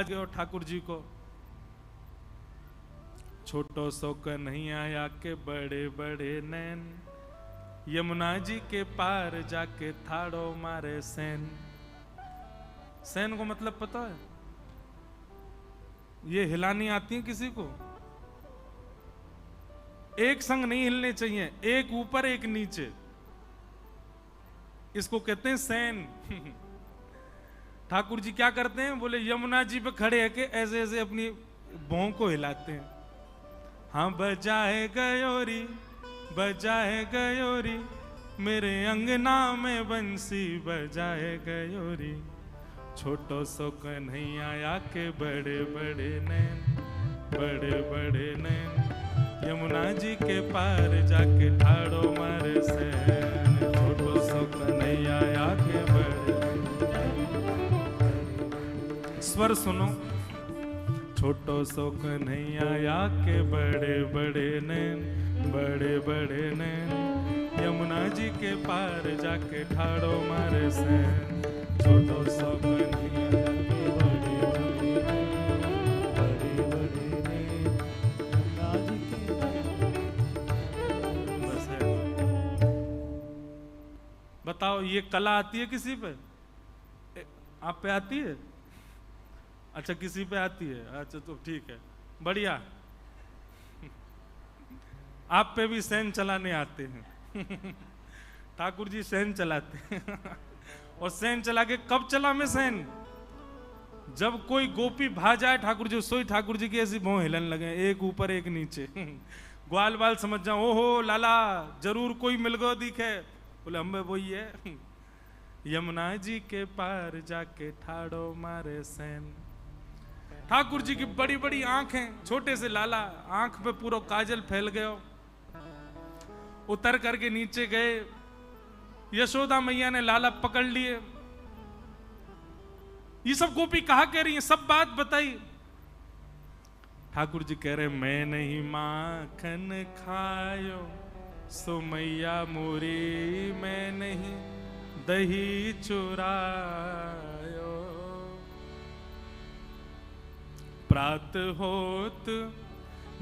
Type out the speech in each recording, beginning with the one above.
गयो ठाकुर जी को, छोटो सो कन्हैया आया के बड़े बड़े नैन, यमुना जी के पार जाके थाड़ो मारे सैन। सैन को मतलब पता है? ये हिलानी आती है किसी को? एक संग नहीं हिलने चाहिए, एक ऊपर एक नीचे, इसको कहते हैं सैन। ठाकुर जी क्या करते हैं? बोले यमुना जी पे खड़े है के ऐसे ऐसे अपनी भौं को हिलाते हैं। हाँ बजाए गयोरी, बजाए गयोरी, मेरे अंगना में बंसी बजाए गयोरी, छोटो सो कन्हैया आके बड़े बड़े नैन, बड़े बड़े नैन, यमुना जी के पार जाके ठाड़ो मारे सैन, छोटो सो कन्हैया आके बड़े। स्वर सुनो, छोटो सो कन्हैया आके बड़े बड़े नैन, बड़े बड़े नैन, यमुना जी के पार जाके ठाड़ो मारे सैन, छोटो सो कन्हैया आके बड़े बड़े नैन, बड़े बड़े नैन, यमुना जी के। बस है। बताओ ये कला आती है किसी पे? आप पे आती है? अच्छा किसी पे आती है, अच्छा तो ठीक है, बढ़िया। आप पे भी सैन चलाने आते हैं। ठाकुर जी सैन चलाते हैं। और सैन चला के कब चला मैं सैन? जब कोई गोपी भा जाए ठाकुर जी, सोई ठाकुर जी की ऐसी भौं हिलन लगे, एक ऊपर एक नीचे। ग्वाल बाल समझ जाओ, ओहो लाला जरूर कोई मिल गो दिखे। बोले हम वही है। यमुना जी के पार जाके ठाड़ो मारे सैन। ठाकुर जी की बड़ी बड़ी आंखें, छोटे से लाला, आंख पे पूरा काजल फैल गयो। उतर करके नीचे गए, यशोदा मैया ने लाला पकड़ लिए। ये सब गोपी कहा कह रही है, सब बात बताई। ठाकुर जी कह रहे मैं नहीं माखन खायो, सो मैया मोरी मैं नहीं दही चुरायो, प्रात होत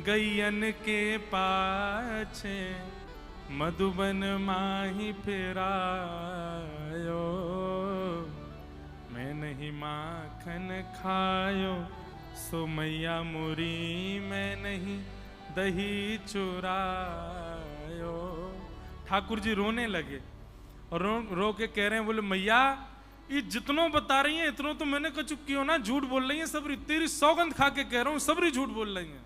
गैयन के पाछे, मधुबन माही फिरायो, मैं नहीं माखन खायो, सो मैया मुरी मैं नहीं दही चुरायो। ठाकुर जी रोने लगे और रो के कह रहे हैं, बोले मैया ये जितनों बता रही हैं इतनों तो मैंने कह चुकी हो ना, झूठ बोल रही हैं सबरी, तेरी सौगंध खा के कह रहा हूं सबरी झूठ बोल रही हैं।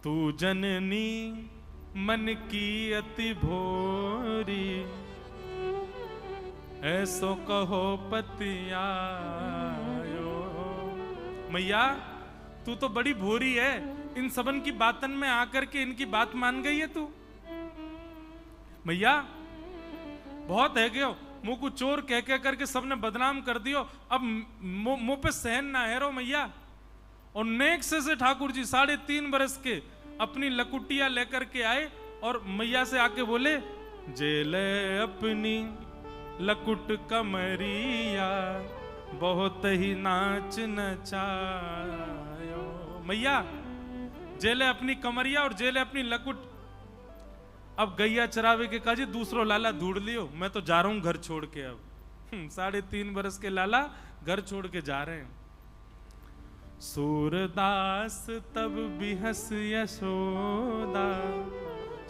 तू जननी मन की अति भोरी, ऐसो कहो पतियायो। मैया तू तो बड़ी भोरी है, इन सबन की बातन में आकर के इनकी बात मान गई है तू। मैया बहुत है क्यों, मुंह को चोर कह कह करके सबने बदनाम कर दियो, अब मुंह पे सहन ना है रो मैया। और नेक से ठाकुर जी 3.5 बरस के अपनी लकुटिया लेकर के आए और मैया से आके बोले, जेले अपनी लकुट कमरिया, बहुत ही नाच नचायो। मैया जेले अपनी कमरिया और जेले अपनी लकुट। अब गैया चरावे के काजी दूसरो लाला ढूंढ लियो, मैं तो जा रहा हूं घर छोड़ के। अब 3.5 बरस के लाला घर छोड़ के जा रहे हैं। सूरदास तब बिहस यशोदा,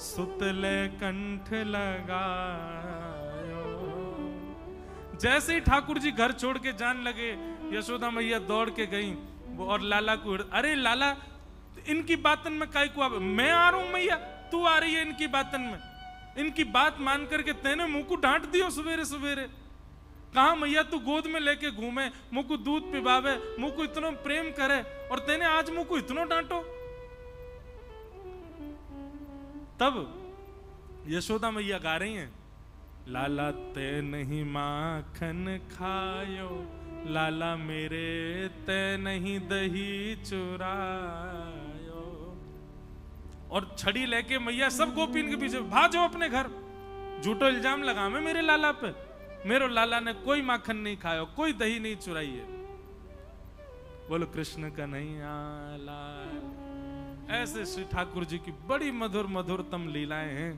सुतले कंठ लगायो। जैसे ही ठाकुर जी घर छोड़ के जान लगे, यशोदा मैया दौड़ के गई और लाला को, अरे लाला इनकी बातन में काई को, मैं आ रहा हूं मैया, तू आ रही है इनकी बातन में। इनकी बात मान करके तेने मुंह को डांट दियो सवेरे सवेरे। कहा मैया तू गोद में लेके घूमे, मुंह को दूध पिबावे, मुंह को इतना प्रेम करे, और तेने आज मुंह को इतना डांटो। तब यशोदा मैया गा रही हैं, लाला ते नहीं माखन खायो, लाला मेरे ते नहीं दही चुरायो। और छड़ी लेके मैया सब गोपीन के पीछे भाजो अपने घर। झूठो इल्जाम लगा मैं मेरे लाला पे, मेरे लाला ने कोई माखन नहीं खाया, कोई दही नहीं चुराई है। बोलो कृष्ण कन्हैया लाल। ऐसे श्री ठाकुर जी की बड़ी मधुर मधुरतम लीलाएं हैं,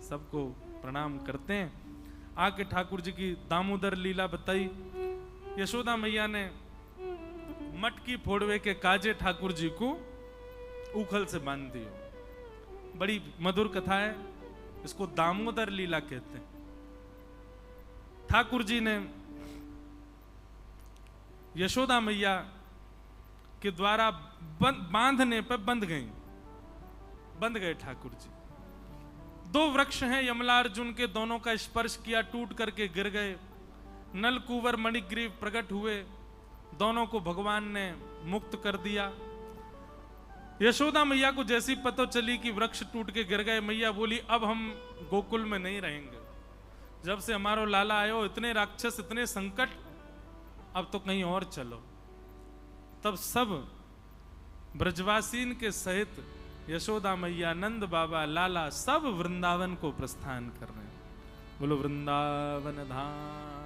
सबको प्रणाम करते हैं। आके ठाकुर जी की दामोदर लीला बताई। यशोदा मैया ने मटकी फोड़वे के काजे ठाकुर जी को उखल से बांध दियो। बड़ी मधुर कथा है, इसको दामोदर लीला कहते हैं। ठाकुर जी ने यशोदा मैया के द्वारा बांधने पर बंध गए ठाकुर जी। दो वृक्ष हैं यमलार्जुन के, दोनों का स्पर्श किया, टूट करके गिर गए। नल कुंवर मणिग्रीव प्रकट हुए, दोनों को भगवान ने मुक्त कर दिया। यशोदा मैया को जैसी पता चली कि वृक्ष टूट के गिर गए, मैया बोली अब हम गोकुल में नहीं रहेंगे। जब से हमारो लाला आयो, इतने राक्षस, इतने संकट, अब तो कहीं और चलो। तब सब ब्रजवासीन के सहित यशोदा मैया, नंद बाबा, लाला सब वृंदावन को प्रस्थान कर रहे हैं। बोलो वृंदावन धाम।